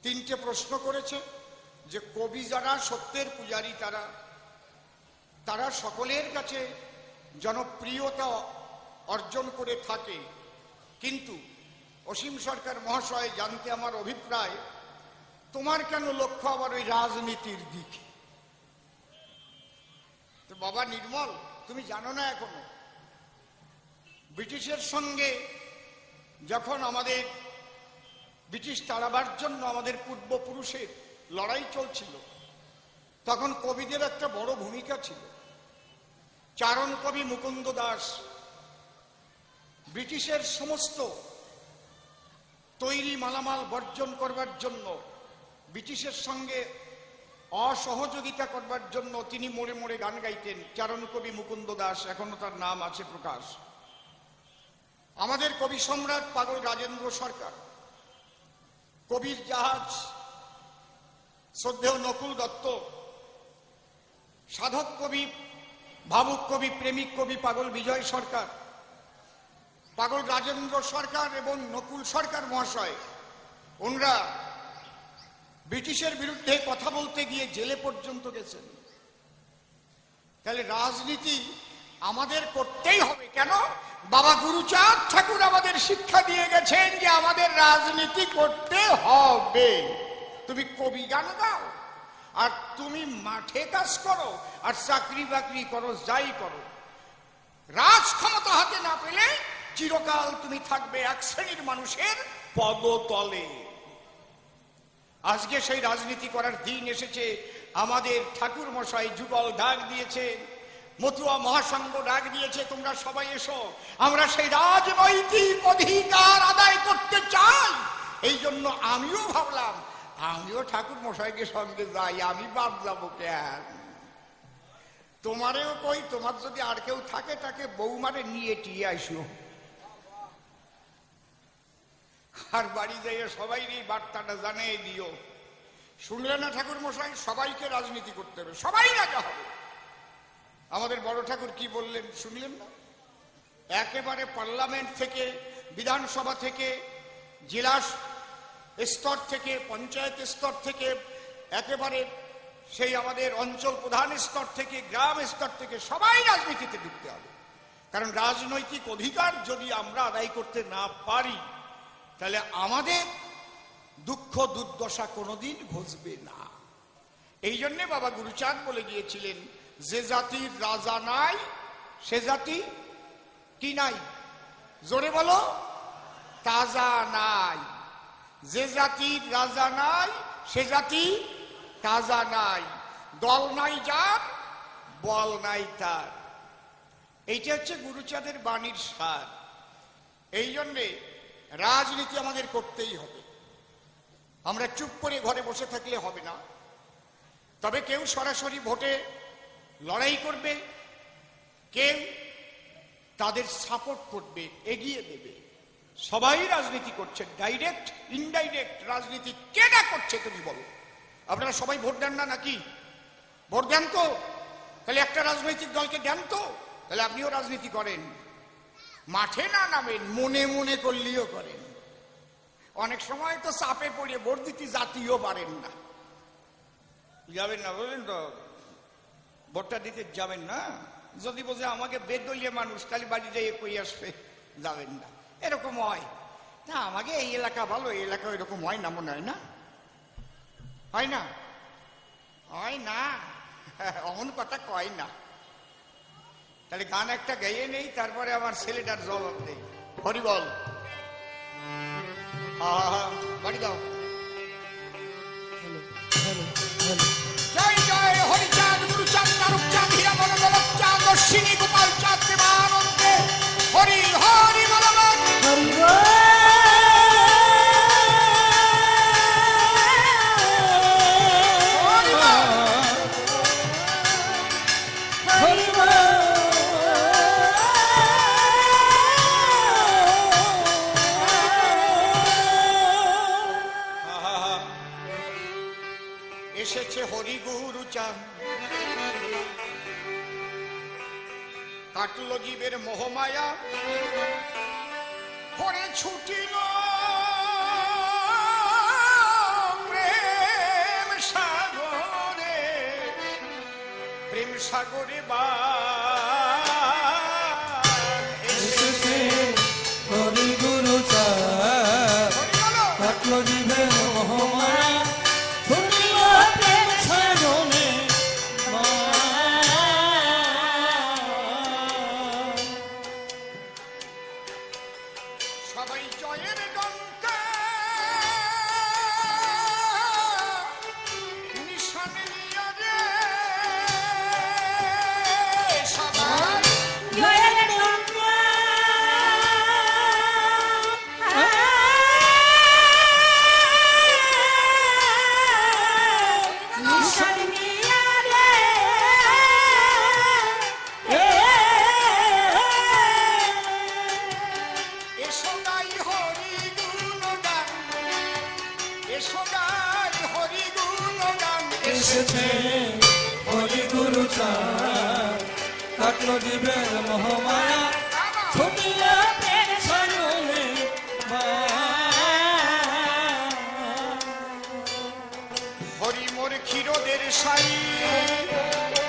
তিনটে প্রশ্ন করেছে যে কবি যারা সত্যের পূজারী তারা সকলের কাছে জনপ্রিয়তা অর্জন করে থাকে, কিন্তু অসীম সরকার মহাশয় জানতে আমার অভিপ্রায়, তোমার কেন লক্ষ্য আবার ওই রাজনীতির দিকে? তো বাবা নির্মল, তুমি জানো না এখনো ব্রিটিশের সঙ্গে যখন আমাদের ব্রিটিশ তাড়াবার জন্য আমাদের পূর্বপুরুষের লড়াই চলছিল, তখন কবিদের একটা বড় ভূমিকা ছিল। চারণ কবি মুকুন্দ দাস ব্রিটিশের সমস্ত তৈরি মালামাল বর্জন করবার জন্য, ব্রিটিশের সঙ্গে অসহযোগিতা করবার জন্য তিনি মোড়ে মোড়ে গান গাইতেন। চারণ কবি মুকুন্দ দাস, এখনো তার নাম আছে প্রকাশ। আমাদের কবি সম্রাট পাগল রাজেন্দ্র সরকার, কবির জাহাজ শ্রদ্ধেয় নকুল দত্ত, সাধক কবি, ভাবুক কবি, প্রেমিক কবি পাগল বিজয় সরকার, পাগল রাজেন্দ্র সরকার এবং নকুল সরকার মহাশয়, ওনারা ব্রিটিশের বিরুদ্ধে কথা বলতে গিয়ে জেলে পর্যন্ত গেছেন। তাহলে রাজনীতি আমাদের করতেই হবে। কেন? বাবা গুরুচাঁদ ঠাকুর আমাদের শিক্ষা দিয়ে গেছেন যে আমাদের রাজনীতি করতে হবে। তুমি কবি গান গাও, আর তুমি মাঠে কাজ করো, আর চাকরি বাকরি করো, যাই করো, রাজ ক্ষমতা হাতে না পেলে চিরকাল তুমি থাকবে এক শ্রেণীর মানুষের পদতলে। আজকে সেই রাজনীতি করার দিন এসেছে। আমাদের ঠাকুর মশাই যুগল ডাক দিয়েছে, মতুয়া মহাসংঘ ডাক দিয়েছে, তোমরা সবাই এসো, আমরা সেই রাজনৈতিক অধিকার আদায় করতে চাই। এই জন্য আমিও ভাবলাম আমিও ঠাকুর মশাইকে সঙ্গে যাই, আমি বাদ যাবো কেন? তোমারেও কই, তোমার যদি আর কেউ থাকে তাকে বৌমারে নিয়ে টিয়ে আসো, আর বাড়ি যাইয়ে সবাই এই বার্তাটা জানিয়ে দিও। শুনলে না ঠাকুর মশাই? সবাইকে রাজনীতি করতে হবে, সবাই রাজা হবে। আমাদের বড় ঠাকুর কি বললেন শুনলেন না? একেবারে পার্লামেন্ট থেকে, বিধানসভা থেকে, জেলা স্তর থেকে, পঞ্চায়েত স্তর থেকে, একেবারে সেই আমাদের অঞ্চল প্রধান স্তর থেকে, গ্রাম স্তর থেকে সবাই রাজনীতিতে ঢুকতে হবে। কারণ রাজনৈতিক অধিকার যদি আমরা আদায় করতে না পারি, তাহলে আমাদের দুঃখ দুর্দশা কোনোদিন ঘুচবে না। এই জন্যে বাবা গুরুচাঁদ বলে গিয়েছিলেন, যে জাতির রাজা নাই সে জাতি কি নাই? জোরে বলো, তাজা নাই। যে জাতির রাজা নাই সে জাতি তাজা নাই। দল নাই যার, বল নাই তার। এইটা হচ্ছে গুরুচাঁদের বাণীর সার। এই জন্যে রাজনীতি আমাদের করতেই হবে। আমরা চুপ করে ঘরে বসে থাকলে হবে না। তবে কেউ সরাসরি ভোটে লড়াই করবে, কেউ তাদের সাপোর্ট করবে, এগিয়ে দেবে। সবাই রাজনীতি করছে, ডাইরেক্ট ইনডাইরেক্ট রাজনীতি কে না করছে তুমি বলো? আপনারা সবাই ভোট দেন না নাকি? ভোট দেন তো? তাহলে একটা রাজনৈতিক দলকে দেন তো, তাহলে আপনিও রাজনীতি করেন। মাঠে না নামেন, মনে মনে করলেও করেন। অনেক সময় তো চাপে পড়ে ভোট দিতে জাতীয় পারেন না। যাবেন না বললেন তো, ভোটটা দিতে যাবেন না। যদি বোঝে আমাকে বেদলীয় মানুষ, খালি বাড়ি যাইয়ে কই আসবে, যাবেন না, এরকম হয় না। আমাকে এই এলাকা ভালো, এই এলাকা এরকম হয় না, মনে হয় না? হয় না? হয় না, অমন কথা কয় না। তাহলে গান একটা গাইয়ে নেই, তারপরে আমার ছেলেটার জবাব নেই। হরি বল, বাড়ি দাও। জয় জয় হরিচাঁদ, গুরুচাঁদ, নারুকচাঁদ, হীরামন, গোলকচাঁদ, অশ্বিনী, গোপাল চাঁদ, দেবানন্দে হরি হরি বল, হরি বল। এসেছে হরি গুরুচাঁদ, কাটল জীবের মোহমায়া, করে ছুটিল সাগরে বান এসেছে হরি গুরু চাঁদ কাটলো জীবে মোহমায়া ছুটিল প্রেম সাগরে সবাই জয়ের ডঙ্কা নিশানে নিয়ে রে সবাই জয়ের ডঙ্কা নিশান নিয়া রে এসো গাই হরি গুণগান এসো গাই হরি গুণগান এসেছে হরি গুরু চাঁদ কাটলো জীবে মোহমায়া ছুটিল প্রেম সাগরে হরি মোর ক্ষীরদের সাই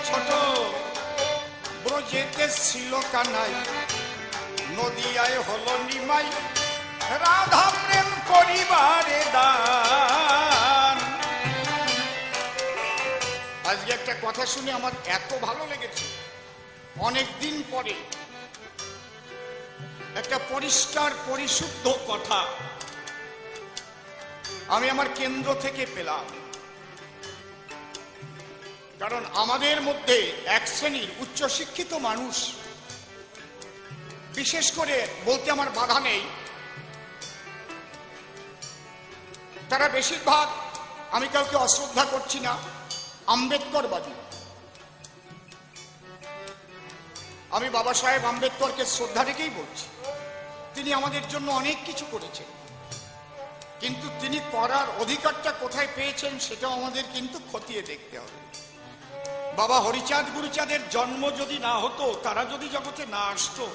ছোট ব্রজেতে ছিল কানাই নদিয়ায় হলো নিমাই রাধা প্রেম করিবারে দান আজকে একটা কথা শুনে আমার এত ভালো লেগেছে অনেক দিন পরে একটা পরিষ্কার পরিশুদ্ধ কথা আমি আমার কেন্দ্র থেকে পেলাম। কারণ আমাদের মধ্যে এক শ্রেণীর উচ্চশিক্ষিত মানুষ, বিশেষ করে বলতে আমার বাধা নেই, তারা বেশিরভাগ, আমি কাউকে অশ্রদ্ধা করছি না, আম্বেদকরবাদী। আমি বাবা সাহেব আম্বেদকরকে শ্রদ্ধা রেখেই বলছি, তিনি আমাদের জন্য অনেক কিছু করেছেন, কিন্তু তিনি করার অধিকারটা কোথায় পেয়েছেন সেটাও আমাদের কিন্তু খতিয়ে দেখতে হবে। বাবা হরিচাঁদ গুরুচাঁদের জন্ম যদি না হতো, তারা যদি জগতে না আসতো,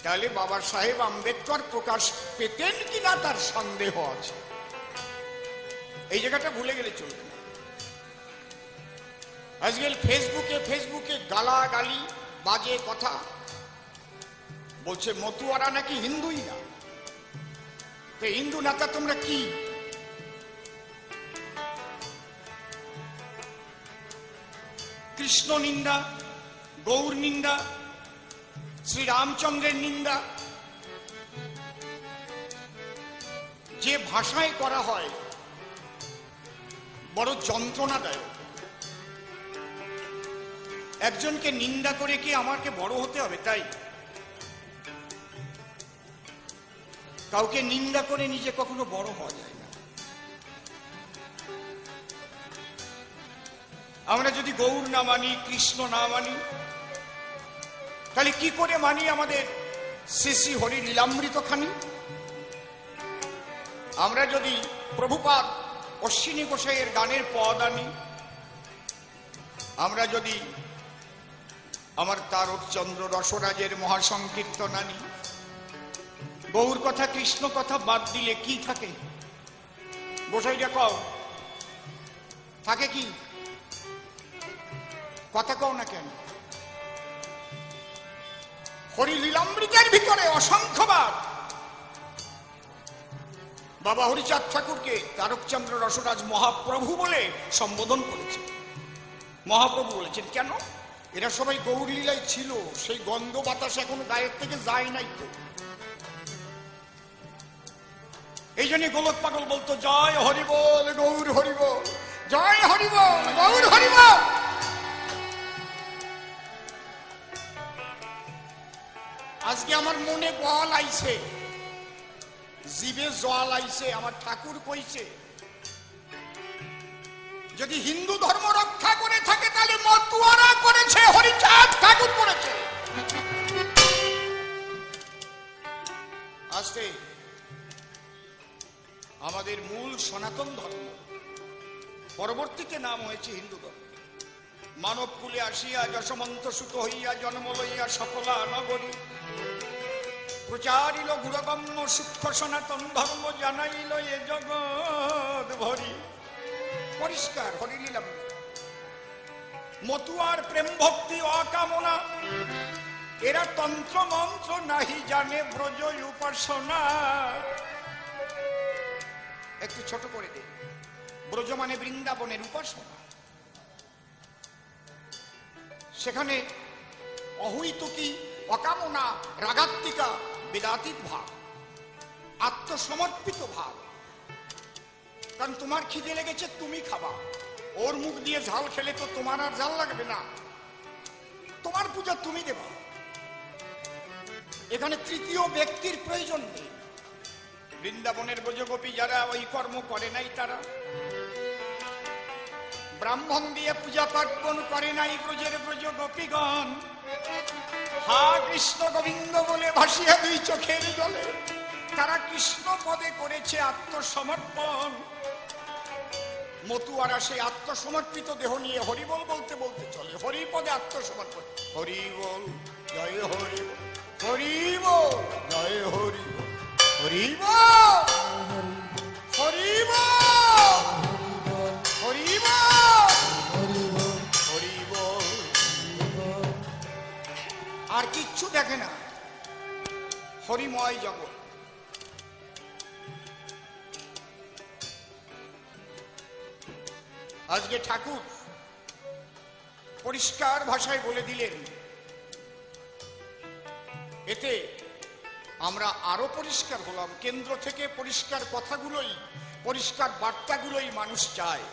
তাহলে বাবা সাহেব আম্বেদকর প্রকাশ পেতেন কিনা তার সন্দেহ আছে। এই জায়গাটা ভুলে গেলে চলবে না। আজকাল ফেসবুকে গালাগালি, বাজে কথা বলছে, মতুয়ারা নাকি হিন্দুই না। তো হিন্দু নেতা তোমরা কি? কৃষ্ণ নিন্দা, গৌর নিন্দা, শ্রীরামচন্দ্রের নিন্দা যে ভাষায় করা হয় বড় যন্ত্রণাদায়ক। একজনকে নিন্দা করে কি আমাকে বড় হতে হবে? তাই কাউকে নিন্দা করে নিজে কখনো বড় হওয়া যায় না। আমরা যদি গৌর না মানি, কৃষ্ণ না মানি, তাহলে কি করে মানি আমাদের শ্রী শ্রী হরি লীলামৃত খানি? আমরা যদি প্রভুপাদ অশ্বিনী গোসাইয়ের গানের পদ আনি, আমরা যদি আমার তারকচন্দ্র রসরাজের মহাসংকীর্তন আনি, গৌর কথা কৃষ্ণ কথা বাদ দিলে কি থাকে? গোসাইটা কও, থাকে কি? কথা কও না কেন? হরি লীলামৃতের ভিতরে অসংখ্যবার বাবা হরিচাঁদ ঠাকুরকে তারকচন্দ্র রসরাজ মহাপ্রভু বলে সম্বোধন করেছে। মহাপ্রভু বলেছেন কেন? এরা সবাই গৌর লীলায় ছিল, সেই গন্ধ বাতাস এখন গায়ের থেকে যায় নাই তো। এই জন্য গোলক পাগল বলতো, জয় হরিবল গৌর হরিবল, জয় হরিবল গৌর হরিবল। আজকে আমার মনে বল আইছে, জিভে জল আইছে, আমার ঠাকুর কইছে যদি হিন্দু ধর্ম রক্ষা করে থাকে তাহলে মতুয়ারা করেছে, হরিচাঁদ ঠাকুর করেছে। আজকে আমাদের মূল সনাতন ধর্ম, পরবর্তীতে নাম হয়েছে হিন্দু ধর্ম। মানব কুলে আসিয়া যশমন্ত সুত হইয়া জন্ম লইয়া সকলা নগরী প্রচারিল গুরগম্য সূক্ষ্ম সনাতন ধর্ম, জানাইল এ জগৎ ভরি। পরিষ্কার হরিলীলা। মতুয়ার প্রেম ভক্তি অকামনা, এরা তন্ত্র মন্ত্র নাহি জানে ব্রজ উপাসনা। একটু ছোট করে দে, ব্রজ মানে বৃন্দাবনের উপাসনা। সেখানে অহৈতুকী, অকামনা, রাগাত্মিকা, বেদাতীত ভাব, আত্মসমর্পিত ভাব। কারণ তোমার খিদে লেগেছে, তুমি খাবা, ওর মুখ দিয়ে ঝাল খেলে তো তোমার আর ঝাল লাগবে না, তোমার পূজা তুমি দেবা। এখানে তৃতীয় ব্যক্তির প্রয়োজন নেই। বৃন্দাবনের ব্রজগোপী যারা ওই কর্ম করে নাই, তারা ব্রাহ্মণ দিয়ে পূজা পার্বণ করে নাই, ব্রজের ব্রজগোপীগণ হা কৃষ্ণ গোবিন্দ বলে ভাসিয়া দুই চোখের জলে তারা কৃষ্ণ পদে করেছে আত্মসমর্পণ। মতুয়ারা সেই আত্মসমর্পিত দেহ নিয়ে হরিবল বলতে বলতে চলে, হরিপদে আত্মসমর্পণ। হরিবল জয় হরিবল, হরিবল জয় হরিবল, হরিবল হরিবল হরিবল হরিবল। আর কিচ্ছু দেখে না, হরিময় জগৎ। আজকে ঠাকুর পরিষ্কার ভাষায় বলে দিলেন, এতে আমরা আরো পরিষ্কার হলাম। কেন্দ্র থেকে পরিষ্কার কথাগুলোই, পরিষ্কার বার্তাগুলোই মানুষ চায়।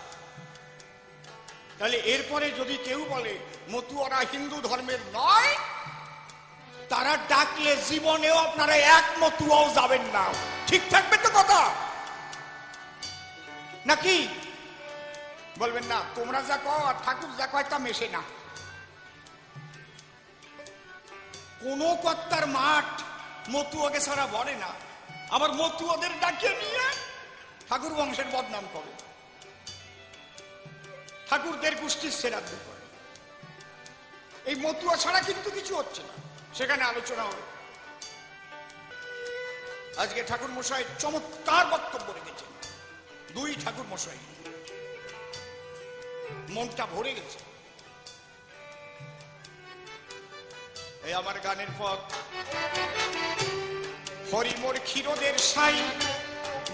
তাহলে এরপরে যদি কেউ বলে মতুয়ারা হিন্দু ধর্মের নয়, তারা ডাকলে জীবনেও আপনারা এক মতুয়াও যাবেন না। ঠিক থাকবে তো কথা নাকি? বলবেন না তোমরা যা কও আর ঠাকুর যা কয় তা মেশে না। কোন কর্তার মাঠ মতুয়াকে ছাড়া বলে না, আবার মতুয়াদের ডাকিয়ে নিয়ে ঠাকুর বংশের বদনাম করে, ঠাকুরদের গোষ্ঠীর শ্রাদ্ধ করে। এই মতুয়া ছাড়া কিন্তু কিছু হচ্ছে না, সেখানে আলোচনা হবে। আজকে ঠাকুর মশাই চমৎকার বক্তব্য রেখেছেন, দুই ঠাকুর মশাই, মনটা ভরে গেছে। এই আমার গানের পথ, হরিমোর ক্ষীরদের সাই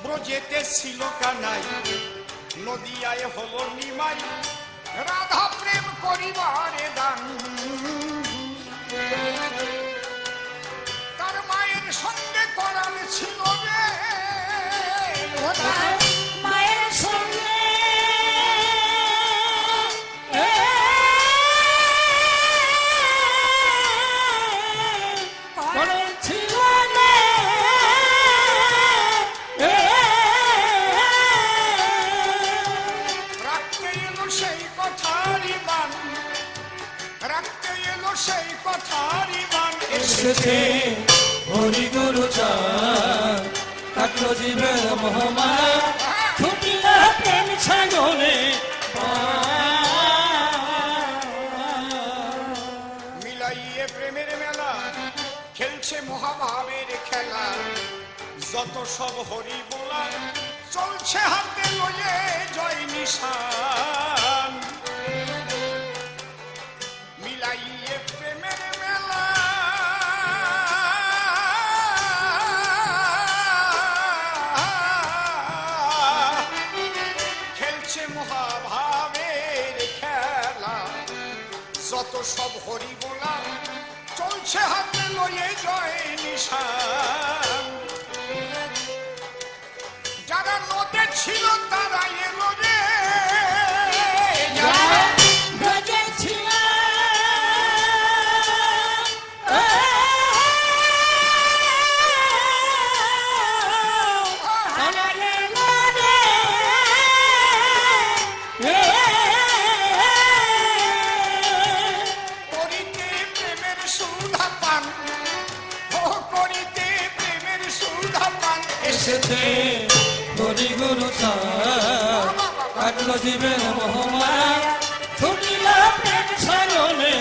ব্রজেতে ছিল কানাই, নদিয়ায় হলো নিমাই, রাধা প্রেম করিবারে দান। তার মায়ের সঙ্গে করাল ছিল রে, মায়ের সঙ্গে ছিল রাখতে এলো সেই কথারই মান, রাখতে এলো সেই কথারই মান। এসেছে হরি গুরু চাঁদ, কাটলো জীবের মহামায়া, ছুটিল প্রেম ছাগলে। মিলাইয়ে প্রেমের মেলা, খেলছে মহাভাবের খেলা, যত সব হরি বলা চলছে হাতে লয়ে জয় নিশান। মিলাইয়ে প্রেমের মেলা, খেলছে মহাভাবের খেলা, যত সব হরি বলা চলছে হাতে লয়ে জয় নিশান। যারা নদে ছিল তারা এলো রে, ব্রজে ছিল করিতে প্রেমের সুধা পান, ও করিতে প্রেমের সুধা পান। এসেছে হরি গুরু চাঁদ, কাটলো জীবের মহামায়া, ছুটিল প্রেম ছাগলে।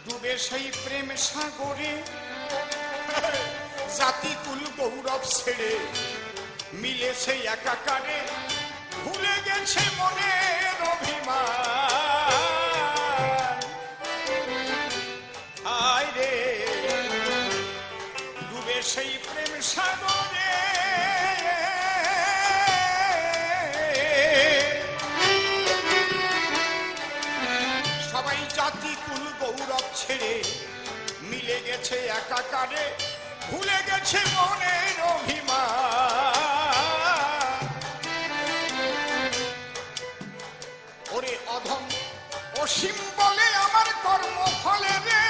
ডুবে সেই প্রেম সাগরে জাতি কুল গৌরব ছেড়ে মিলেছে একাকারে, ভুলে গেছে মনের অভিমান। হায় রে ডুবে সেই প্রেম সাগরে, সবাই জাতি কুল গৌরব ছেড়ে মিলে গেছে একাকারে, ভুলে গেছে মনের অভিমান। ওরে অধম অসীম বলে আমার কর্ম ফলে রে,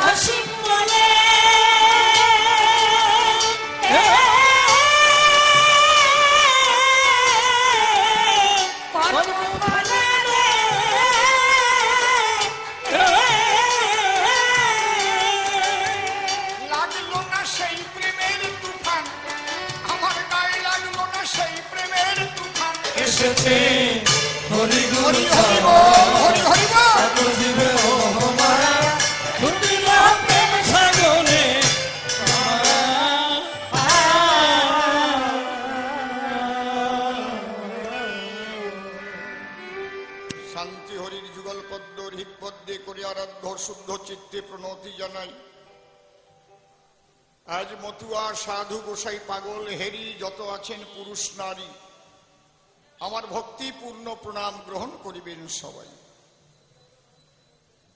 অসীম বলে কর্মফলে রে, লাগলো না সেই প্রেমের তুফান, আমার গায়ে লাগলো না সেই প্রেমের তুফান। এসেছে হরি গুরু হরি হরি বল, হরি হরি বল। কাটলো জীবের মোহমায়া, ছুটিল প্রেম সাগরে। শান্তি হরির যুগল পদ্ম হৃৎপদ্মে করে আরাধ্য শুদ্ধ চিত্তে প্রণতি জানাই। আজ মতুয়া সাধু গোসাই পাগল হেরি যত আছেন পুরুষ নারী, আমার ভক্তিপূর্ণ প্রণাম গ্রহণ করিবেন সবাই।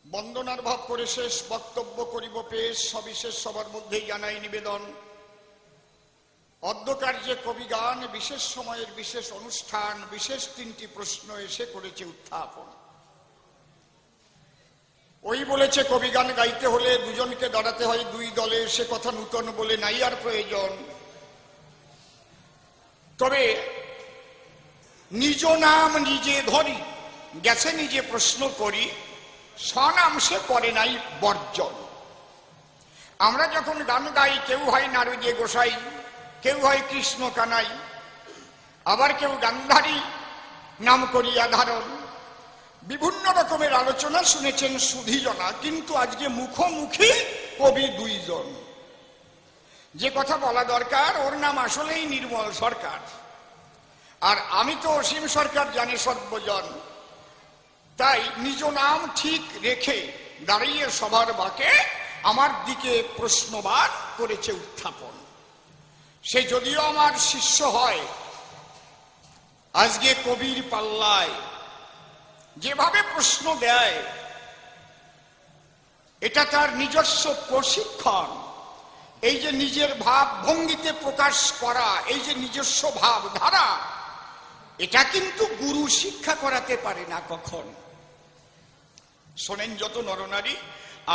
বন্দনার ভাব করে শেষ বক্তব্য করিব পেশ, সবিশেষ সবার মধ্যেই জানাই নিবেদন। অদ্যকার্যে কবি গান, বিশেষ সময়ের বিশেষ অনুষ্ঠান, বিশেষ 3টি প্রশ্ন এসে করেছে উত্থাপন। ওই বলেছে কবি গান গাইতে হলে দুজনকে দাঁড়াতে হয় 2 দলে, সে কথা নূতন বলে নাই আর প্রয়োজন। তবে নিজ নাম নিজে ধরি, গেছে নিজে প্রশ্ন করি, স্বনাম সে করে নাই বর্জন। আমরা যখন গান গাই, কেউ হয় নারদীয় গোসাই, কেউ হয় কৃষ্ণ কানাই, আবার কেউ গান্ধারী নাম করিয়া ধারণ। বিভিন্ন রকমের আলোচনা শুনেছেন সুধীজনা, কিন্তু আজকে মুখোমুখি কবি 2 জন। যে কথা বলা দরকার, ওর নাম আসলেই নির্মল সরকার, আর আমি তো অসীম সরকার জানি সর্বজন। তাই নিজ নাম ঠিক রেখে দাঁড়িয়ে সবার বাকে আমার দিকে প্রশ্নবার করেছে উত্থাপন। সে যদিও আমার শিষ্য হয়, আজকে কবির পাল্লায় যেভাবে প্রশ্ন দেয়, এটা তার নিজস্ব প্রশিক্ষণ। এই যে নিজের ভাব ভঙ্গিতে প্রকাশ করা, এই যে নিজস্ব ভাব ধারা, এটা কিন্তু গুরু শিক্ষা করাতে পারে না কখন। শোনেন যত নরনারী,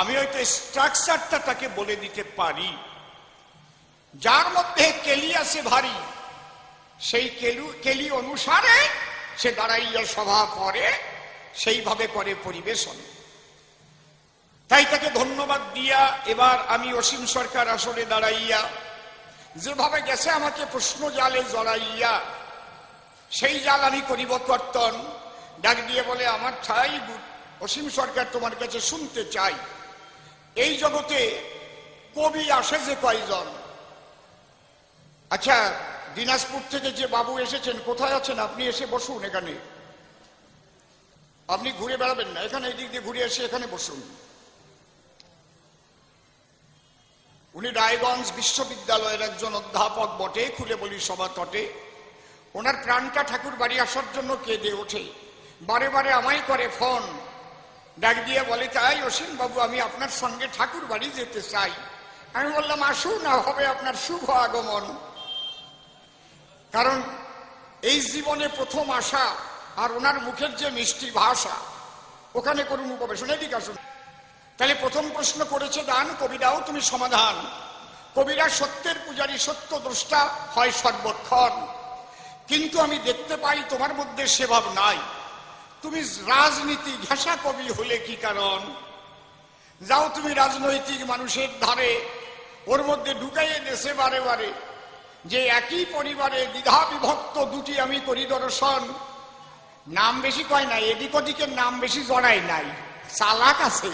আমি হয়তো স্ট্রাকচারটা তাকে বলে দিতে পারি। যার মধ্যে কেলি আছে ভারী, সেই কেলি অনুসারে সে দাঁড়াইয়া সভা করে, সেইভাবে করে পরিবেশন। তাই তাকে ধন্যবাদ দিয়া এবার আমি অসীম সরকার আসলে দাঁড়াইয়া, যেভাবে গেছে আমাকে প্রশ্ন জালে জড়াইয়া, সেই জাল আমি করিব কর্তন। ডাক দিয়ে বলে, আমার ঠাই অসীম সরকার, তোমার কাছে শুনতে চাই, এই জগতে কবি আসে যে কয়জন? আচ্ছা, দিনাজপুর থেকে যে বাবু এসেছেন, কোথায় আছেন আপনি? এসে বসুন এখানে, আপনি ঘুরে বেড়াবেন না, এখানে এদিক দিয়ে ঘুরে এসে এখানে বসুন। উনি রায়গঞ্জ বিশ্ববিদ্যালয়ের একজন অধ্যাপক বটে, খুলে বলি সভা তটে। ওনার প্রাণটা ঠাকুর বাড়ি আসার জন্য কেঁদে ওঠে, বারে বারে আমায় করে ফোন। ডাক দিয়ে বলে, তাই অসীম বাবু, আমি আপনার সঙ্গে ঠাকুর বাড়ি যেতে চাই। আমি বললাম, আসুন, না হবে আপনার শুভ আগমন। কারণ এই জীবনে প্রথম আসা, আর ওনার মুখের যে মিষ্টি ভাষা, ওখানে করুন উপবেশন। এদিকে আসুন। তাহলে প্রথম প্রশ্ন করেছে দান, কবি দাও তুমি সমাধান। কবিরা সত্যের পূজারী, সত্য দ্রষ্টা হয় সর্বক্ষণ, কিন্তু আমি দেখতে পাই তোমার মধ্যে সে ভাব নাই। তুমি রাজনীতি ঘেঁষা কবি হলে কি কারণ? যাও তুমি রাজনৈতিক মানুষের ধারে, ওর মধ্যে ঢুকাইয়ে দেশে বারে বারে যে একই পরিবারে দ্বিধা বিভক্ত 2টি আমি করি দর্শন। নাম বেশি কয় নাই, এদিক ওদিকের নাম বেশি জড়াই নাই, চালাক আছে।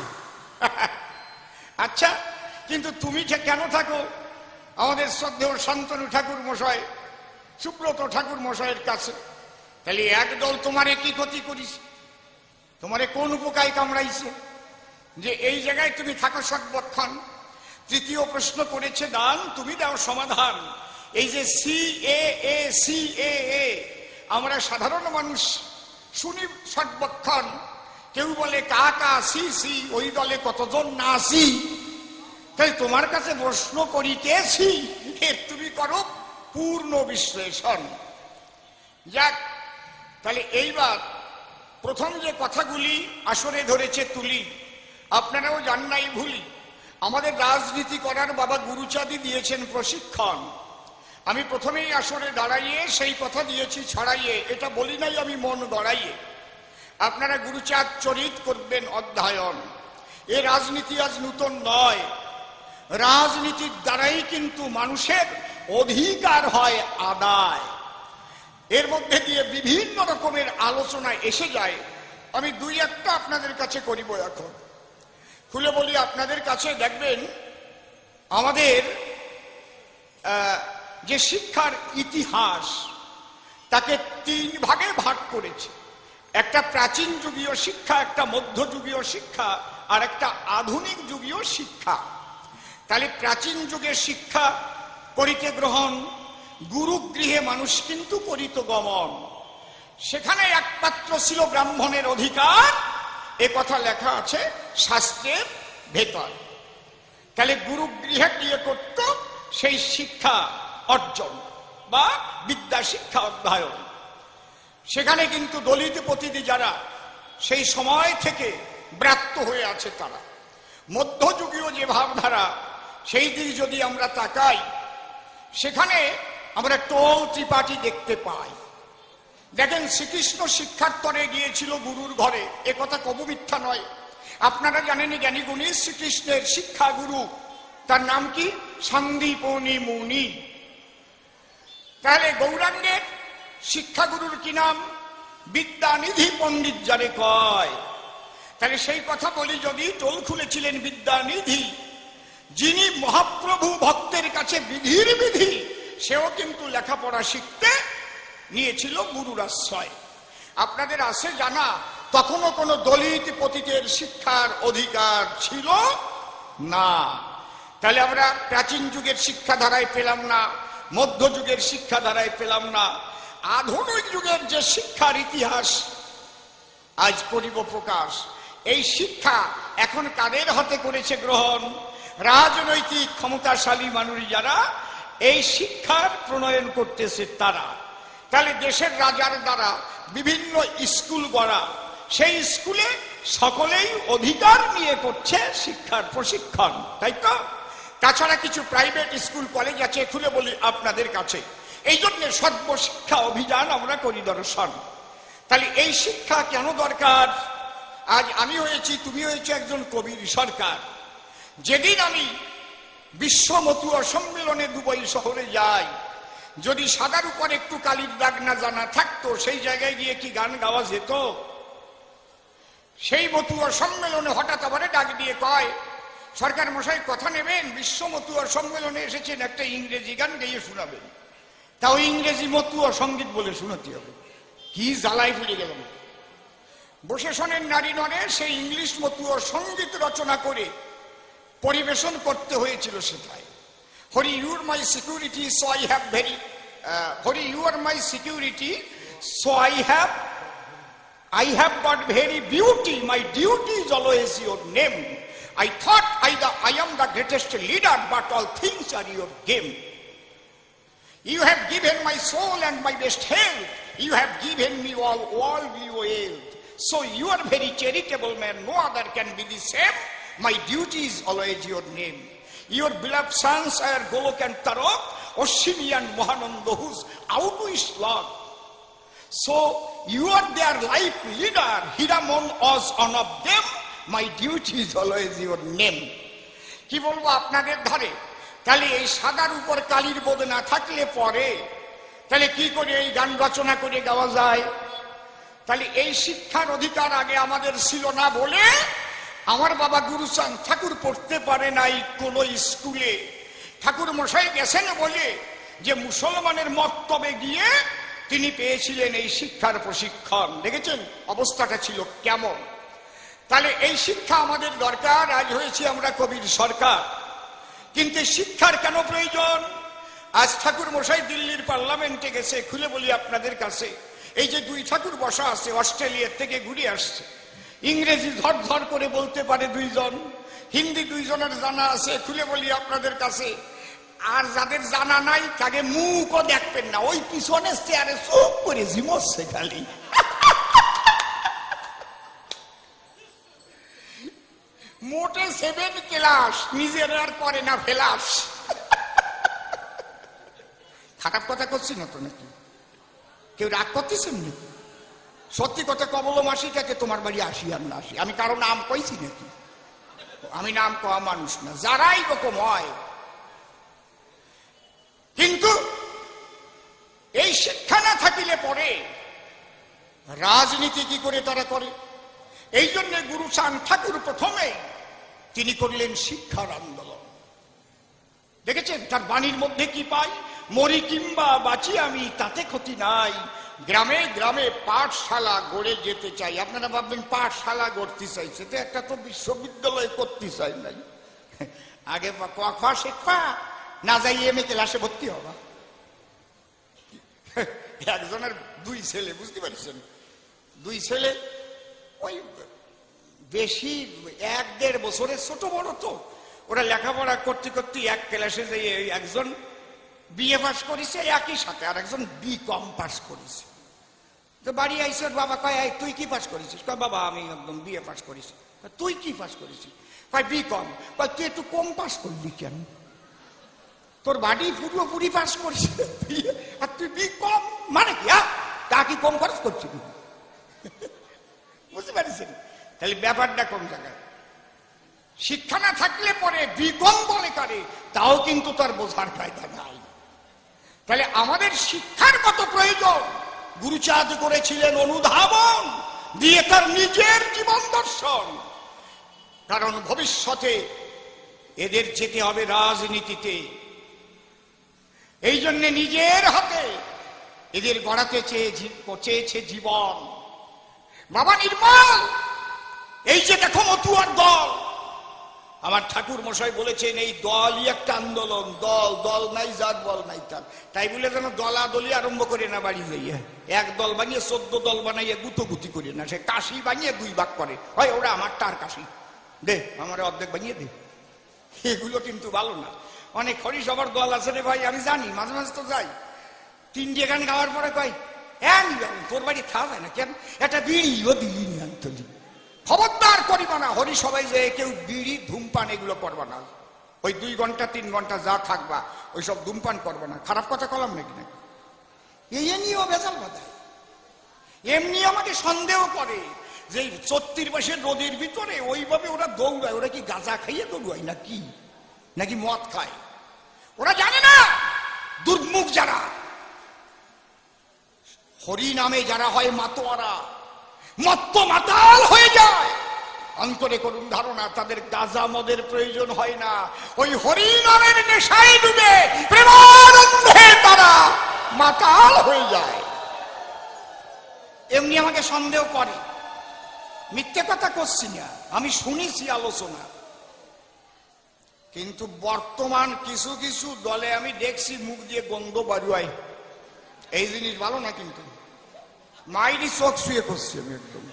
আচ্ছা, কিন্তু তুমি কেন থাকো? আমাদের শ্রদ্ধেয় শান্তনু ঠাকুর মশাই, সুব্রত ঠাকুর মশাইয়ের কাছে। তাহলে একদল তোমারে কি ক্ষতি করিস, তোমারে কোন পোকায় কামড়াইছে যে এই জায়গায় তুমি থাকো সর্বক্ষণ? তৃতীয় প্রশ্ন করেছে দান, তুমি দাও সমাধান। এই যে CAA আমরা সাধারণ মানুষ শুনি সর্বক্ষণ, কেউ বলে কাকা সি, ওই দলে কতজন না আসি। তাই তোমার কাছে প্রশ্ন করিতেছি, এর তুমি করো পূর্ণ বিশ্লেষণ। যাক, তাহলে এইবার প্রথম যে কথাগুলি আসরে ধরেছে তুলি, আপনারাও জান নাই ভুলি। আমাদের রাজনীতি করার বাবা গুরুচাঁদি দিয়েছেন প্রশিক্ষণ। আমি প্রথমেই আসরে দাঁড়াইয়ে সেই কথা দিয়েছি ছড়াইয়ে, এটা বলি নাই আমি মন গড়াইয়ে। আপনারা গুরুচাঁদ চরিত করবেন অধ্যয়ন। এ রাজনীতি আজ নূতন নয়, রাজনীতির দ্বারাই কিন্তু মানুষের অধিকার হয় আদায়। এর মধ্যে দিয়ে বিভিন্ন রকমের আলোচনা এসে যায়। আমি দুই একটা আপনাদের কাছে করিব এখন, খুলে বলি আপনাদের কাছে। দেখবেন আমাদের যে শিক্ষার ইতিহাস, তাকে তিন ভাগে ভাগ করেছে। একটা প্রাচীন যুগীয় শিক্ষা, একটা মধ্যযুগীয় শিক্ষা, আর একটা আধুনিক যুগীয় শিক্ষা। তাহলে প্রাচীন যুগের শিক্ষা করিতে গ্রহণ, গুরুগৃহে মানুষ কিন্তু করিত গমন। সেখানে একমাত্র ছিল ব্রাহ্মণের অধিকার, এ কথা লেখা আছে শাস্ত্রের ভেতর। তাহলে গুরুগৃহে গিয়ে করত সেই শিক্ষা অর্জন বা বিদ্যা শিক্ষা অধ্যয়ন। সেখানে কিন্তু দলিত পতিদি যারা সেই সময় থেকে ব্রাত্য হয়ে আছে তারা। মধ্যযুগীয় যে ভাবধারা, সেই দিকে যদি আমরা তাকাই, সেখানে আমরা টোল ত্রিপাঠী দেখতে পাই। দেখেন, শ্রীকৃষ্ণ শিক্ষার তরে গিয়েছিল গুরুর ঘরে, এ কথা কবু মিথ্যা নয়। আপনারা জানেন জ্ঞানী গুণী শ্রীকৃষ্ণের শিক্ষা গুরু, তার নাম কি? সন্দীপনী মুনি। তাহলে গৌরাঙ্গের শিক্ষাগুরুর কি নাম? বিদ্যানিধি পণ্ডিত যারে কয়। তাহলে সেই কথা বলি, যদি টোল খুলেছিলেন বিদ্যানিধি, যিনি মহাপ্রভু ভক্তের কাছে বিধির বিধি, সেও কিন্তু লেখাপড়া শিখতে নিয়েছিল গুরুর আশ্রয়। আপনাদের আছে জানা, তখনও কোনো দলিত পতিতের শিক্ষার অধিকার ছিল না। তাহলে আমরা প্রাচীন যুগের শিক্ষা ধারায় পেলাম না, মধ্যযুগের শিক্ষা ধারায় পেলাম না। আধুনিক যুগের যে শিক্ষার ইতিহাস আজ করিব প্রকাশ। এই শিক্ষা এখন কাদের হাতে করেছে গ্রহণ? রাজনৈতিক ক্ষমতাশালী মানুষ যারা এই শিক্ষার প্রণয়ন করতেছে তারা। তাহলে দেশের রাজার দ্বারা বিভিন্ন স্কুল গড়া, সেই স্কুলে সকলেই অধিকার নিয়ে করছে শিক্ষার প্রশিক্ষণ, তাই তো? তাছাড়া কিছু প্রাইভেট স্কুল কলেজ আছে, খুলে বলি আপনাদের কাছে। এই জন্য সর্বশিক্ষা অভিযান আমরা করি দর্শন। তাহলে এই শিক্ষা কেন দরকার? আজ আমি হয়েছি, তুমি হয়েছে একজন কবির সরকার। যেদিন আমি বিশ্ব মতুয়া সম্মেলনে দুবাই শহরে যাই, যদি সাদার উপর একটু কালির দাগ না জানা থাকতো, সেই জায়গায় গিয়ে কি গান গাওয়া যেত? সেই মতুয়া সম্মেলনে হঠাৎ আবার ডাক দিয়ে কয়, সরকার মশাই কথা নেবেন, বিশ্ব মতুয়া সম্মেলনে এসেছেন, একটা ইংরেজি গান গেয়ে শোনাবেন। তাও ইংরেজি মতুয়া সঙ্গীত বলে শোনাতে হবে। কি জ্বালায় ফিরে গেলাম। বসে শোনেন নারী নরে সেই ইংলিশ মতুয়া সঙ্গীত রচনা করে পরিবেশন করতে হয়েছিল সেটাই। Hari your my security so I have very, Hari you are my security so I have got very beauty, my duty is always your name. I thought I am the greatest leader, but all things are your game. You have given my soul and my best health. You have given me all wealth. So you are very charitable man, no other can be the same. My duty is always your name. Your beloved sons are Golok and Tarok, Oshini and Mohananda, whose out is Lord. So you are their life leader. Hiramon was one of them. My duty is always your name. কি বলবো আপনাদের ধারে? তাহলে এই সাদার উপর কালির বোধ না থাকলে পরে তাহলে কি করে এই গান রচনা করে গাওয়া যায়? তাহলে এই শিক্ষার অধিকার আগে আমাদের ছিল না বলে আমার বাবা গুরুচাঁদ ঠাকুর পড়তে পারে নাই কোন স্কুলে। ঠাকুর মশাই গেছেন বলে যে মুসলমানের মক্তবে গিয়ে তিনি পেয়েছিলেন এই শিক্ষার প্রশিক্ষণ। দেখেছেন অবস্থাটা ছিল কেমন? তাহলে এই শিক্ষা আমাদের দরকার। আজ হয়েছি আমরা কবির সরকার, কিন্তু শিক্ষার কেন প্রয়োজন? আজ ঠাকুর মশাই দিল্লির পার্লামেন্টে গেছে। খুলে বলি আপনাদের কাছে, এই যে দুই ঠাকুর বসা আছে অস্ট্রেলিয়া থেকে ঘুরে আসছে, ইংরেজি ধর ধর করে বলতে পারে দুইজন, হিন্দি দুইজনের জানা আছে। খুলে বলি আপনাদের কাছে, আর যাদের জানা নাই তাকে মুখও দেখবেন না, ওই পিছনের চেয়ারে চুপ করে ঝিমোচ্ছে খালি। মোটে 7 ক্লাস, নিজের আর করে না ফেলাস। খারাপ কথা করছি না তো নাকি? কেউ রাগ করতেছেন নাকি? সত্যি কথা কবল মাসিটাকে তোমার বাড়ি আসি আর না আসি, আমি কারো নাম কইছি নাকি? আমি নাম কওয়া মানুষ না, যারাই রকম হয়। কিন্তু এই শিক্ষা না থাকিলে পরে রাজনীতি কি করে তারা করে? এই জন্য গুরুচাঁদ ঠাকুর প্রথমে তিনি করলেন শিক্ষার আন্দোলন। দেখেছেন তার বাণীর মধ্যে কি পাই? মরি কিংবা বাঁচি আমি তাতে ক্ষতি নাই, গ্রামে গ্রামে পাঠশালা গড়ে যেতে চাই। আপনারা ভাববেন পাঠশালা গড়তে চাইছে, তো একটা তো বিশ্ববিদ্যালয় করতে চাই নাই। আগে ক খ শিখবা, না যাই এম এ ক্লাসে ভর্তি হবা। একজনের 2 ছেলে, বুঝতে পারছেন? 2 ছেলে ওই বেশি 1-1.5 বছরের ছোট বড়, তো ওরা লেখাপড়া করতে করতে এক ক্লাসে যাই একজন বিএ পাস করেছে একই সাথে, আর একজন বিকম পাস করেছে। তো বাড়ি আইসে বাবা কয়, তুই কি পাস করেছিস? কয় বাবা আমি একদম বিএ পাস করেছি। তুই কি পাস করেছিস? কয় বিকম। কয় তুই একটু কম পাস করলি কেন? তোর বাড়ি পুরোপুরি পাস করেছে আর তুই বিকম, মানে কি? তা কি কম খরচ করছি? বুঝতে পারছেন? তাহলে ব্যাপারটা কোন জায়গায়? শিক্ষা না থাকলে পরে বিকম বলে করে, তাও কিন্তু তার বোঝার কায়দা নাই। তাহলে আমাদের শিক্ষার কত প্রয়োজন। গুরুচাঁদ করেছিলেন অনুধাবন দিয়ে তার নিজের জীবন দর্শন। কারণ ভবিষ্যতে এদের যেতে হবে রাজনীতিতে, এই জন্য নিজের হাতে এদের গড়াতে চেয়েছে জীবন। বাবা নির্মল, এই যে দেখো মতুয়ার দল, আমার ঠাকুর মশাই বলেছেন এই দলই একটা আন্দোলন। দল দল নাই যার বল নাই তার, তাই বলে যেন দলাদলি আরম্ভ করে না বাড়ি যাইয়া। এক দল বানিয়ে 14 দল বানাইয়া গুতোগুতি করে না, সে কাশি বানিয়ে 2 ভাগ করে, হয় ওরা আমার তার কাশি দে, আমার অর্ধেক বানিয়ে দে। এগুলো কিন্তু ভালো না। অনেক হরিসভার দল আছে রে ভাই, আমি জানি, মাঝে মাঝে তো যাই। 3টে গান গাওয়ার পরে কয়, হ্যাঁ নিবেন, তোর বাড়ি খাওয়া যায় না কেন? একটা বিড়িও দিলি নি আন্তলি। খবরদার করিবা না হরিসভায় যে কেউ বিড়ি ধূমপান এগুলো করবা না। ওই 2 ঘন্টা 3 ঘন্টা যা থাকবা ওইসব ধূমপান করবা না। খারাপ কথা কলাম নাকি? নাকি এই নিয়েও বেজাল বাঁধায়। এমনি আমাকে সন্দেহ করে যে 34 মাসের রোদের ভিতরে ওইভাবে ওরা দৌড়ায়। ওরা কি গাঁজা খাইয়ে দৌড়ায় নাকি, নাকি মদ খায়? ওরা জানে না। দুর্মুখ যারা, হরি নামে যারা হয় মাতোয়ারা, মত্ত মাতাল হয়ে যায়, অন্তরে করুন ধারণা তাদের গাঁজা মদের প্রয়োজন হয় না। ওই হরি নামের নেশায় ডুবে প্রেমানন্দে তারা মাতাল হয়ে যায়। এমনি আমাকে সন্দেহ করে। মিথ্যে কথা করছি না, আমি শুনেছি আলোচনা। কিন্তু বর্তমান কিছু কিছু দলে আমি দেখছি মুখ দিয়ে গন্ধ বাড়ুয়ায়। এই জিনিস ভালো না, কিন্তু মাইরি চোখ শুয়ে করছি আমি একদম।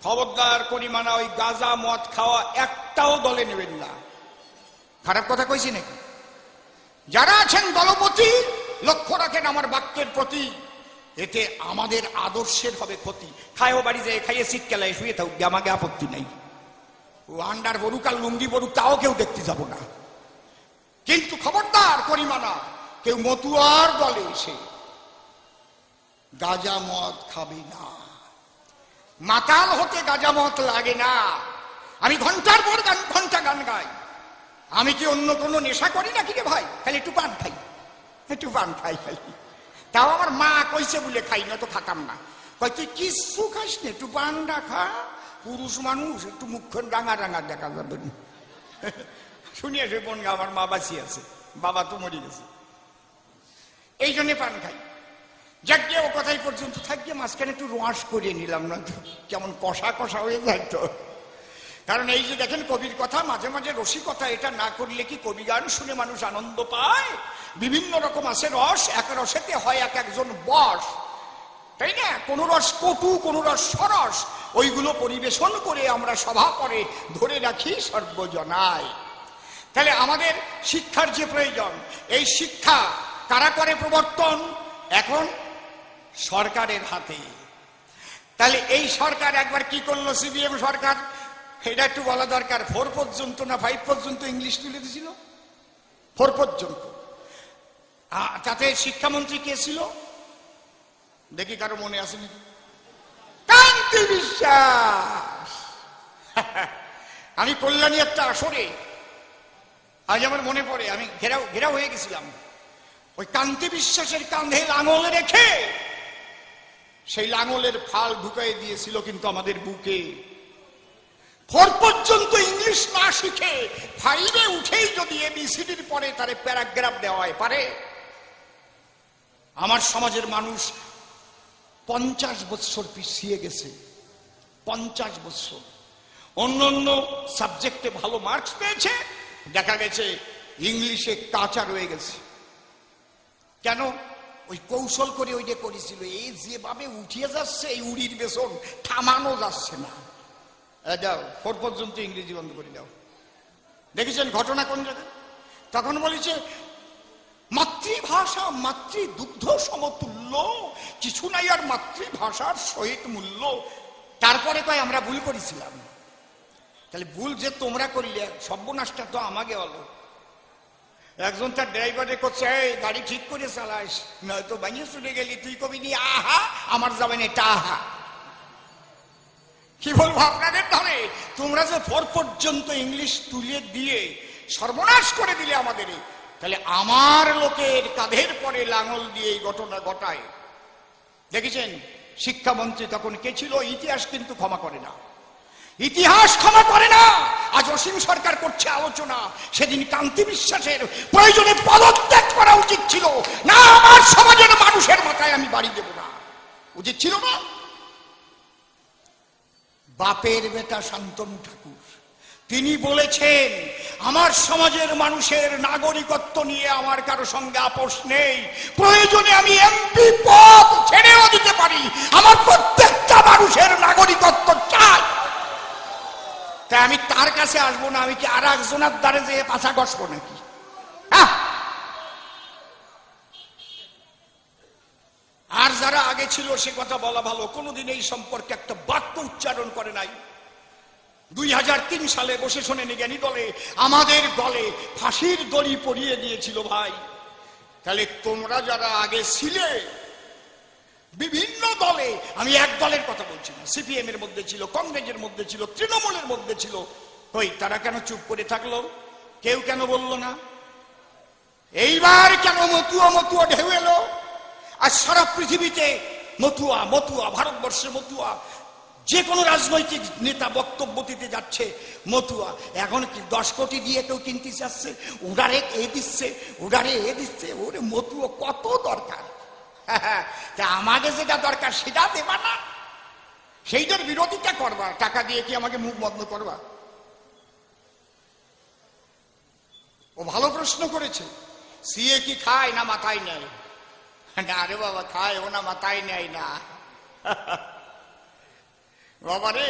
খবরদার করি মানা, ওই গাঁজা মদ খাওয়া একটাও দলে নেবেন না। খারাপ কথা কইছি নাকি? যারা আছেন দলপতি, লক্ষ্য রাখেন আমার বাক্যের প্রতি, এতে আমাদের আদর্শের হবে ক্ষতি। খায়ও বাড়ি যায়, খাইয়ে শীত কেলায় শুয়ে থাকুক, আমাকে আপত্তি নাই। ও আন্ডার বরুক আর লুঙ্গি বরুক তাও কেউ দেখতে যাব না। কিন্তু খবরদার করি মানা, কেউ মতুয়ার দলে এসে গাঁজা মদ খাবে না। মাতাল হতে গাঁজা মদ লাগে না। আমি ঘন্টার পর ঘন্টা গান গাই। আমি কি অন্য কোনো নেশা করি নাকি রে ভাই? খালি একটু পান খাই, একটু পান খাই খালি। তাও আমার মা কইছে বলে খাই, না তো খাতাম না। কয় তুই কিছু খাস না, একটু পানটা খা, পুরুষ মানুষ, একটু মুখখান রাঙা রাঙা দেখা যাবে। শুনিয়ে সে বোন আমার মা বাঁচিয়ে আছে, বাবা তো মরে গেছে, এই জন্য পান খাই। যাক গিয়ে ও কথাই পর্যন্ত থাকবে, মাঝখানে একটু রোয়াশ করিয়ে নিলাম, না তো কেমন কষা কষা হয়ে যায় তো। কারণ এই যে দেখেন কবির কথা, মাঝে মাঝে রসিকতা, এটা না করলে কি কবি গান শুনে মানুষ আনন্দ পায়? বিভিন্ন রকম আছে রস, এক রসেতে হয় এক একজন বশ, তাই না? কোন রস কটু, কোন রস সরস, ওইগুলো পরিবেশন করে আমরা সভা করে ধরে রাখি সর্বজনায়। তাহলে আমাদের শিক্ষার যে প্রয়োজন, এই শিক্ষা কারা করে প্রবর্তন? এখন সরকারের হাতে। তাহলে এই সরকার একবার কি করলো, সিপিএম সরকার, এটা একটু বলা দরকার। 4 পর্যন্ত না 5 পর্যন্ত ইংলিশ তুলে দিয়েছিল, 4 পর্যন্ত। তাতে শিক্ষামন্ত্রী কে ছিল দেখি, কারো মনে আছে নাকি? কান্তি বিশ্বাস। আমি কল্যাণী একটা আসরে, আজ আমার মনে পড়ে, আমি ঘেরাও হয়ে গেছিলাম। ওই কান্তি বিশ্বাসের কাঁধে লাঙল রেখে সেই লাঙলের ফাল ঢুকাই দিয়েছিল কিন্তু আমাদের বুকে। 4 পর্যন্ত ইংলিশ না শিখে 5-এ উঠেই যদি ABCDর পরে তার প্যারাগ্রাফ দেওয়া হয়, পারে? আমার সমাজের মানুষ 50 বছর পিছিয়ে গেছে, 50 বছর। অন্য অন্য সাবজেক্টে ভালো মার্কস পেয়েছে, দেখা গেছে ইংলিশে কাঁচা রয়ে গেছে। কেন? ওই কৌশল করে ওই যে করেছিল, এই যেভাবে উঠিয়ে যাচ্ছে এই উড়ির বেসন থামানো যাচ্ছে না। যাও 4 পর্যন্ত ইংরেজি বন্ধ করে দাও। দেখেছেন ঘটনা কোন জায়গায়? তখন বলেছে মাতৃভাষা মাতৃদুগ্ধ সমতুল্য, কিছু নাই আর মাতৃভাষার সহিত মূল্য। তারপরে কয় আমরা ভুল করেছিলাম। তাহলে ভুল যে তোমরা করিলে, সর্বনাশটা তো আমাকে হলো। একজন তার ড্রাইভারে করছে, এই গাড়ি ঠিক করে চালাস, নয়তো ভাঙিয়ে চলে গেলি, তুই কবি নি আহা, আমার যাবেন এটা আহা। কি বলবো আপনাদের ধরে, তোমরা যে 4 পর্যন্ত ইংলিশ তুলে দিয়ে সর্বনাশ করে দিলে আমাদের। তাহলে আমার লোকের কাঁধের পরে লাঙল দিয়ে এই ঘটনা ঘটায়। দেখেছেন শিক্ষামন্ত্রী তখন কে ছিল? ইতিহাস কিন্তু ক্ষমা করে না, ইতিহাস ক্ষমা করে না। আজ অসীম সরকার করছে আলোচনা, সেদিন কান্তি বিশ্বাসের প্রয়োজনে পদত্যাগ করা উচিত ছিল না। আমার সমাজের মানুষের মাথায় আমি বাড়ি দেব না, উচিত ছিল না। বাপের বেটা শান্তনু ঠাকুর তিনি বলেছেন, আমার সমাজের মানুষের নাগরিকত্ব নিয়ে আমার কারো সঙ্গে আপোষ নেই, প্রয়োজনে আমি এমপি পদ ছেড়েও দিতে পারি, আমার প্রত্যেকটা মানুষের নাগরিকত্ব চাই। তাই আমি তার কাছে আসবো না, আমি কি আর একজনের দ্বারে যেয়ে পাছা ঘষবো নাকি? আর যারা আগে ছিল সে কথা বলা ভালো, কোনোদিন এই সম্পর্কে একটা বাক্য উচ্চারণ করে নাই। 2003 সালে বসে শোনেন জ্ঞানী দলে আমাদের গলে ফাঁসির দড়ি পরিয়ে দিয়েছিল ভাই। তাহলে তোমরা যারা আগে ছিলে বিভিন্ন দলে, আমি এক দলের কথা বলছি না, সিপিএম এর মধ্যে ছিল, কংগ্রেসের মধ্যে ছিল, তৃণমূলের মধ্যে ছিল, ওই তারা কেন চুপ করে থাকলো? কেউ কেন বলল না? এইবার কেন মতুয়া মতুয়া ঢেউ এলো? আর সারা পৃথিবীতে মতুয়া মতুয়া, ভারতবর্ষে মতুয়া, যে কোনো রাজনৈতিক নেতা বক্তব্য দিতে যাচ্ছে মতুয়া। এখন কি 10 কোটি দিয়ে কেউ কিনতে চাচ্ছে, উডারে এ দিচ্ছে, উডারে এ দিচ্ছে। ওরে মতুয়া কত দরকার, তা আমাকে যেটা দরকার সেটা দেবা না, সেইটার বিরোধিতা করবা। টাকা দিয়ে কি আমাকে মুখ বন্ধ করবা? ও ভালো প্রশ্ন করেছে, সিএ কি খায় না মাথায় নেয়? না রে বাবা, খায় ও না মাথায় নেয় না। বাবা রে,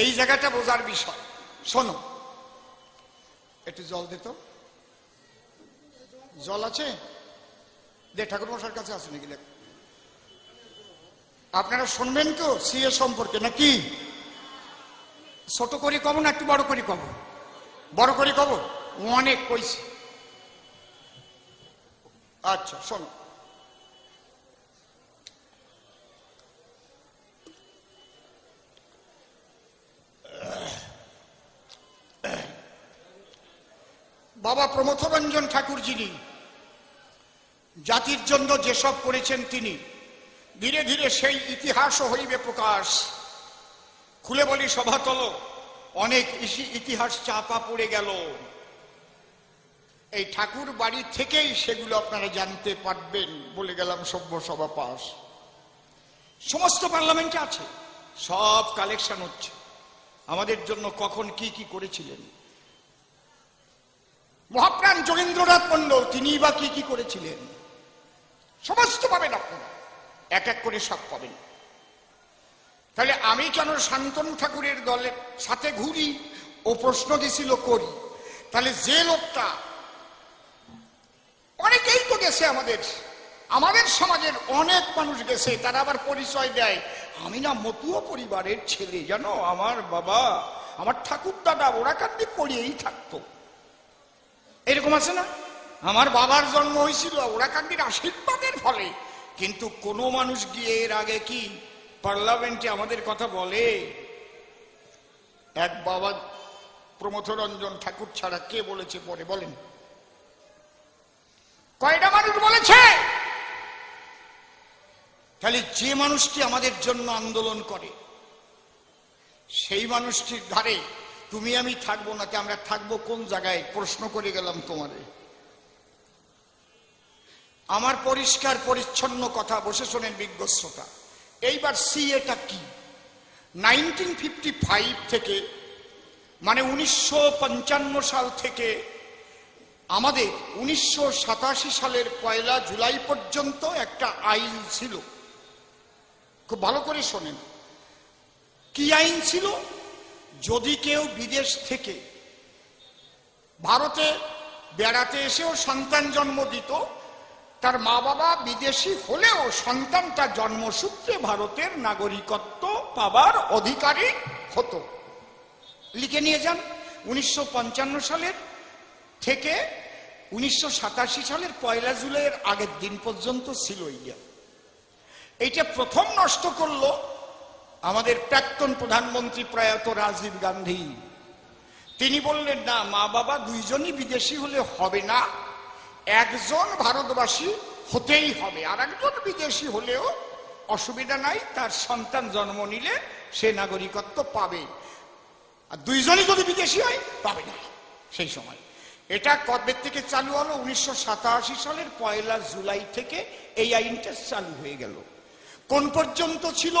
এই জায়গাটা বোঝার বিষয়। শোনো, একটু জল দে তো। জল আছে? দে, ঠাকুর মশার কাছে আছে নাকি? দেখ, আপনারা শুনবেন তো সিএ সম্পর্কে নাকি? ছোট করে কব না একটু বড় করে কব? বড় করে কব, অনেক কইছি। আচ্ছা শোনো, বাবা প্রমথরঞ্জন ঠাকুর যিনি জাতির জন্য যেসব করেছেন, তিনি ধীরে ধীরে সেই ইতিহাসও হইবে প্রকাশ। খুলে বলি সভাতল, অনেক ইতিহাস চাপা পড়ে গেল। এই ঠাকুর বাড়ি থেকেই সেগুলো আপনারা জানতে পারবেন। বলে গেলাম সভ্য সভা পাস, সমস্ত পার্লামেন্টে আছে, সব কালেকশন হচ্ছে আমাদের জন্য কখন কি কি করেছিলেন। মহাপ্রাণ যোগেন্দ্রনাথ মণ্ডল তিনি বা কি কি করেছিলেন সমস্ত পাবেন আপনারা, এক এক করে সব পাবেন। তাহলে আমি কেন শান্তনু ঠাকুরের দলের সাথে ঘুরি ও প্রশ্ন গেছিল করি? তাহলে যে লোকটা, অনেকেই তো গেছে আমাদের সমাজের অনেক মানুষ গেছে, তারা আবার পরিচয় দেয় আমি না মতুয়া পরিবারের ছেলে, জানো আমার বাবা আমার ঠাকুর দাদা ওরা কান্দি পড়িয়েই থাকতো, এরকম আছে না? আমার বাবার জন্ম হয়েছিল ওরা কান্দির আশীর্বাদের ফলে। কিন্তু কোন মানুষ গিয়ে এর আগে কি পার্লামেন্টে আমাদের কথা বলে? এক বাবা প্রমথরঞ্জন ঠাকুর ছাড়া কে বলেছে পরে বলেন? কয়টা মানুষ বলেছে? তাহলে যে মানুষটি আমাদের জন্য আন্দোলন করে সেই মানুষটির ধারে তুমি আমি থাকবো নাকি আমরা থাকবো কোন জায়গায়? প্রশ্ন করে গেলাম তোমারে। আমার পরিষ্কার পরিচ্ছন্ন কথা, বসে শোনেন বিজ্ঞ শ্রোতা। এইবার সিএটা কি? 1955 থেকে মানে 1955 সাল থেকে আমাদের 1987 সালের 1 জুলাই পর্যন্ত একটা আইন ছিল। খুব ভালো করে শোনেন, কি আইন ছিল? যদি কেউ বিদেশ থেকে ভারতে বেড়াতে এসেও সন্তান জন্ম দিত, তার মা বাবা বিদেশি হলেও সন্তানটা জন্মসূত্রে ভারতের নাগরিকত্ব পাবার অধিকারী হতো। লিখে নিয়ে যান, 1955 সালের থেকে 1987 সালের 1 জুলাইয়ের আগের দিন পর্যন্ত ছিল এইটা প্রথম নষ্ট করলো আমাদের প্রাক্তন প্রধানমন্ত্রী প্রয়াত রাজীব গান্ধী। তিনি বললেন না, মা বাবা দুইজনই বিদেশি হলে হবে না, একজন ভারতবাসী হতেই হবে, আর একজন বিদেশি হলেও অসুবিধা নাই, তার সন্তান জন্ম নিলে সে নাগরিকত্ব পাবে, আর দুইজনই যদি বিদেশি হয় পাবে না। সেই সময় এটা কবে থেকে চালু হলো? 1987 সালের 1 জুলাই থেকে এই আইনটা চালু হয়ে গেল। কোন পর্যন্ত ছিল?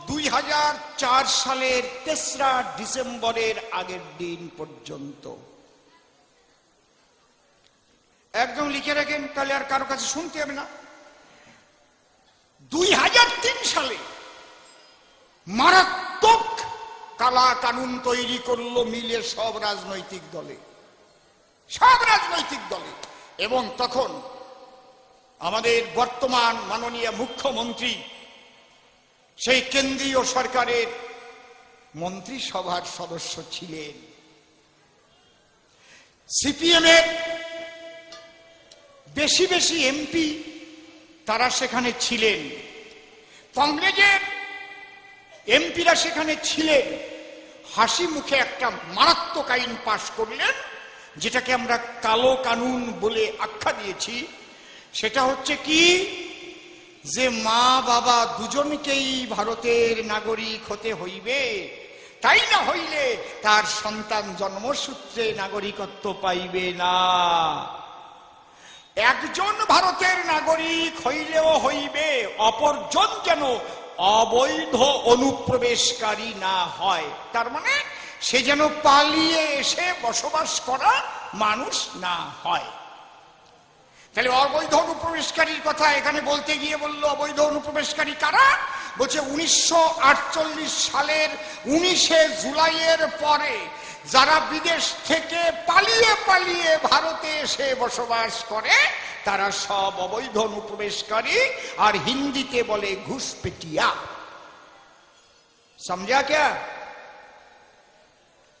2004 সালের 3রা ডিসেম্বরের আগের দিন পর্যন্ত। একদম লিখে রাখেন, তাহলে আর কারো কাছে শুনতে হবে না। 2003 সালে মারাত্মক কালা কানুন তৈরি করলো মিলে সব রাজনৈতিক দলে, এবং তখন আমাদের বর্তমান মাননীয় মুখ্যমন্ত্রী সেই কেন্দ্রীয় সরকারের মন্ত্রিসভার সদস্য ছিলেন। সিপিএম এর বেশি বেশি এমপি তারা সেখানে ছিলেন, কংগ্রেসের এমপিরা সেখানে ছিলেন। হাসি মুখে একটা মারাত্মক আইন পাশ করলেন, যেটাকে আমরা কালো কানুন বলে আখ্যা দিয়েছি। সেটা হচ্ছে কি, যে মা বাবা দুজনকেই ভারতের নাগরিক হতে হইবে, তাই না হইলে তার সন্তান জন্মসূত্রে নাগরিকত্ব পাইবে না। একজন ভারতের নাগরিক হইলেও হইবে, অপরজন যেন অবৈধ অনুপ্রবেশকারী না হয়। তার মানে সে যেন পালিয়ে এসে বসবাস করা মানুষ না হয়। তাহলে অবৈধ অনুপ্রবেশকারীর কথা এখানে বলতে গিয়ে বললো, অবৈধ অনুপ্রবেশকারী কারা? বলছে 1948 সালের 19 জুলাইয়ের পরে যারা বিদেশ থেকে পালিয়ে পালিয়ে ভারতে এসে বসবাস করে তারা সব অবৈধ অনুপ্রবেশকারী, আর হিন্দিতে বলে ঘুষপেটিয়া। समझा क्या?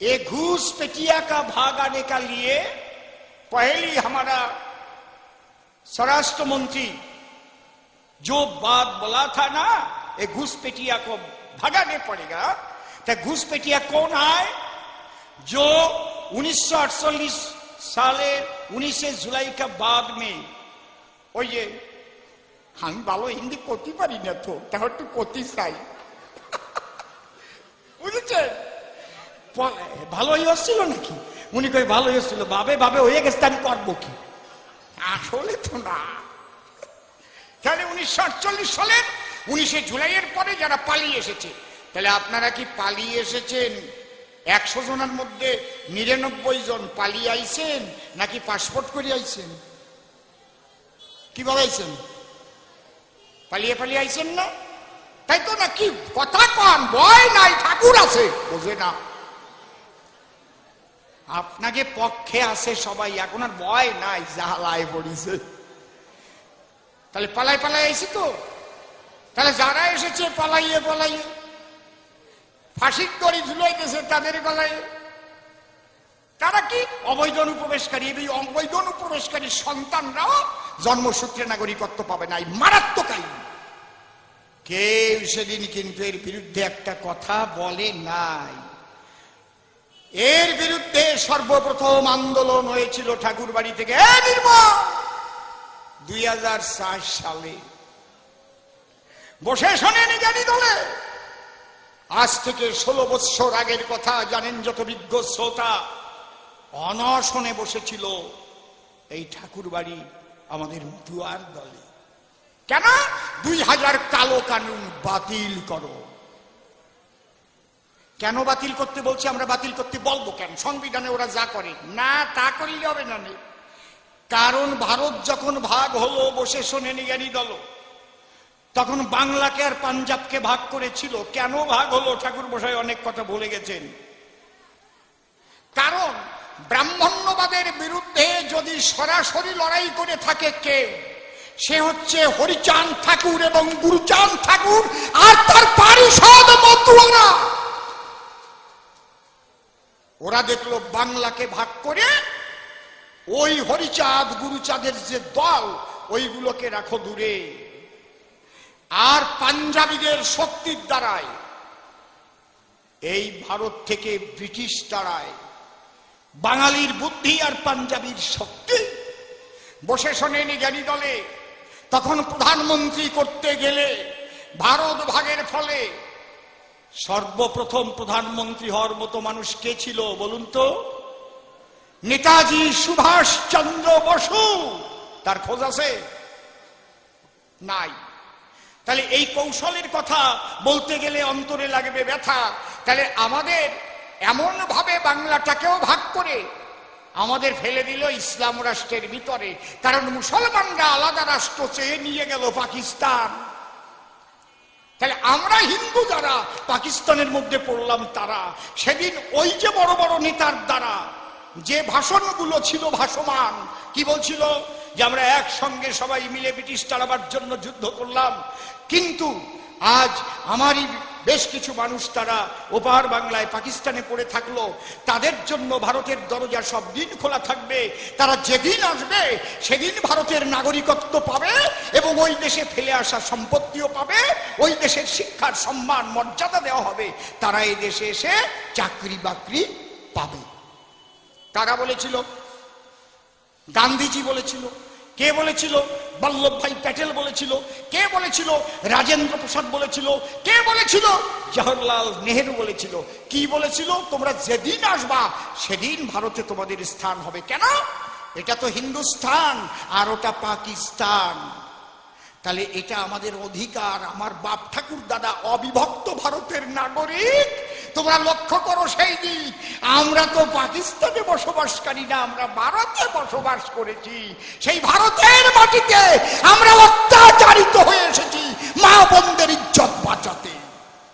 ये घूसपेटिया का भाग आने का लिए पहली हमारा स्वराष्ट्र मंत्री जो बात बोला था ना, ये घूसपेटिया को भगाने पड़ेगा। तो घूसपेटिया कौन है? जो 1948 साले 19 जुलाई का बाद में, ওই আমি ভালো হিন্দি করতে পারি না, তো তাহলে একটু করতে চাই, বুঝেছেন? ভালোই হচ্ছিল নাকি? উনি কই ভালো হয়েছিল, বাবে বাবে হয়ে গেছে, আমি করবো কি? আসলে তো না। তাহলে 1948 সালের 19শে জুলাইয়ের পরে যারা পালিয়ে এসেছে, তাহলে আপনারা কি পালিয়ে এসেছেন 100 জনের মধ্যে 99 জন পালিয়ে আইছেন নাকি পাসপোর্ট করে আইছেন? কিভাবে আইছেন? পালিয়ে পালিয়ে আইছেন না? তাই তো নাকি? কথা কন, ভয় নাই, ঠাকুর আছে, বোঝে না। আপনাকে পক্ষে আছে সবাই, এখন আর ভয় নাই, জাহালায় পড়িছে। তাহলে পালাই পালাই আইছি তো। তাহলে যারা এসেছে পালাইয়ে পালাইয়ে, ফাঁসির দড়ি ঝুলাইতেছে তাদের গলায়, তারা কি অবৈধ অনুপ্রবেশকারী। এই অবৈধ অনুপ্রবেশকারী সন্তানরাও জন্মসূত্রে নাগরিকত্ব পাবে না। মারাত্মক আইন। কেউ সেদিন কিন্তু এর বিরুদ্ধে একটা কথা বলে নাই। এর বিরুদ্ধে সর্বপ্রথম আন্দোলন হয়েছিল ঠাকুরবাড়ি থেকে 2004 সালে। বসে শোনেন জ্ঞানী দলে। আজ থেকে 16 বৎসর আগের কথা জানেন যত বিজ্ঞ শ্রোতা, অনশনে বসেছিল এই ঠাকুরবাড়ি আমাদের মতুয়ার দলে। কেন? 2000 কালো কানুন বাতিল করো। কেন বাতিল করতে বলছে? আমরা বাতিল করতে বলবো কেন? সংবিধানে ওরা যা করে না তা করলে হবে না। কারণ ভারত যখন ভাগ হলো, বসে শোনেন জ্ঞানী দল, তখন বাংলাকে আর পাঞ্জাবকে ভাগ করেছিল। কেন ভাগ হলো ঠাকুর মশাই অনেক কথা বলে গেছেন। কারণ ব্রাহ্মণ্যবাদের বিরুদ্ধে যদি সরাসরি লড়াই করে থাকে কেউ, সে হচ্ছে হরিচাঁদ ঠাকুর এবং গুরুচাঁদ ঠাকুর আর তার পারিষদ মতুয়ারা। ওরা দেখলো বাংলাকে ভাগ করে ওই হরিচাঁদ গুরুচাঁদের যে দল, ওইগুলোকে রাখো দূরে। আর পাঞ্জাবিদের শক্তির দ্বারায় এই ভারত থেকে ব্রিটিশ দাঁড়ায়। বাঙালির বুদ্ধি আর পাঞ্জাবির শক্তি। বসে শোনেন জ্ঞানী দলে, তখন প্রধানমন্ত্রী করতে গেলে ভারত ভাগের ফলে সর্বপ্রথম প্রধানমন্ত্রী হওয়ার মতো মানুষ কে ছিল বলুন তো? নেতাজি সুভাষ চন্দ্র বসু। তার খোঁজ আছে? নাই। তাহলে এই কৌশলের কথা বলতে গেলে অন্তরে লাগবে ব্যথা। তাহলে আমাদের এমন ভাবে বাংলাটাকেও ভাগ করে আমাদের ফেলে দিল ইসলাম রাষ্ট্রের ভিতরে। কারণ মুসলমানরা আলাদা রাষ্ট্র চেয়ে নিয়ে গেল পাকিস্তান। তাহলে আমরা হিন্দু যারা পাকিস্তানের মধ্যে পড়লাম তারা। সেদিন ওই যে বড় বড় নেতার দ্বারা যে ভাষণগুলো ছিল ভাসমান, কি বলছিল? যে আমরা একসঙ্গে সবাই মিলে ব্রিটিশ তাড়াবার জন্য যুদ্ধ করলাম। কিন্তু আজ আমারই বেশ কিছু মানুষ তারা ওপার বাংলায় পাকিস্তানে পড়ে থাকলো। তাদের জন্য ভারতের দরজা সব দিন খোলা থাকবে। তারা যেদিন আসবে সেদিন ভারতের নাগরিকত্ব পাবে এবং ওই দেশে ফেলে আসা সম্পত্তিও পাবে। ওই দেশের শিক্ষার সম্মান মর্যাদা দেওয়া হবে। তারা এই দেশে এসে চাকরি বাকরি পাবে। কারা বলেছিল? গান্ধীজি বলেছিল। কে বলেছিল? বল্লভভাই প্যাটেল বলেছিল। কে বলেছিল? রাজেন্দ্র প্রসাদ বলেছিল। কে বলেছিল? জওহরলাল নেহেরু বলেছিল। কি বলেছিল? তোমরা যেদিন আসবা সেদিন ভারতে তোমাদের স্থান হবে। কেন? এটা তো হিন্দুস্তান আর ওটা পাকিস্তান। তাহলে এটা আমাদের অধিকার। আমার বাপ ঠাকুর দাদা অবিভক্ত ভারতের নাগরিক। তোমরা লক্ষ্য করো সেই দিক। আমরা তো পাকিস্তানে বসবাসকারী না, আমরা ভারতে বসবাস করেছি। সেই ভারতের মাটিতে আমরা অত্যাচারিত হয়ে এসেছি মা বোনদের ইজ্জত বাঁচাতে।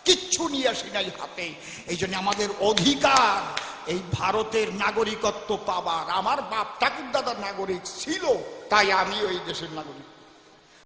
কিচ্ছু নিয়ে আসি নাই হাতে। এই জন্য আমাদের অধিকার এই ভারতের নাগরিকত্ব পাবার। আমার বাপ ঠাকুর দাদার নাগরিক ছিল, তাই আমি ওই দেশের নাগরিক।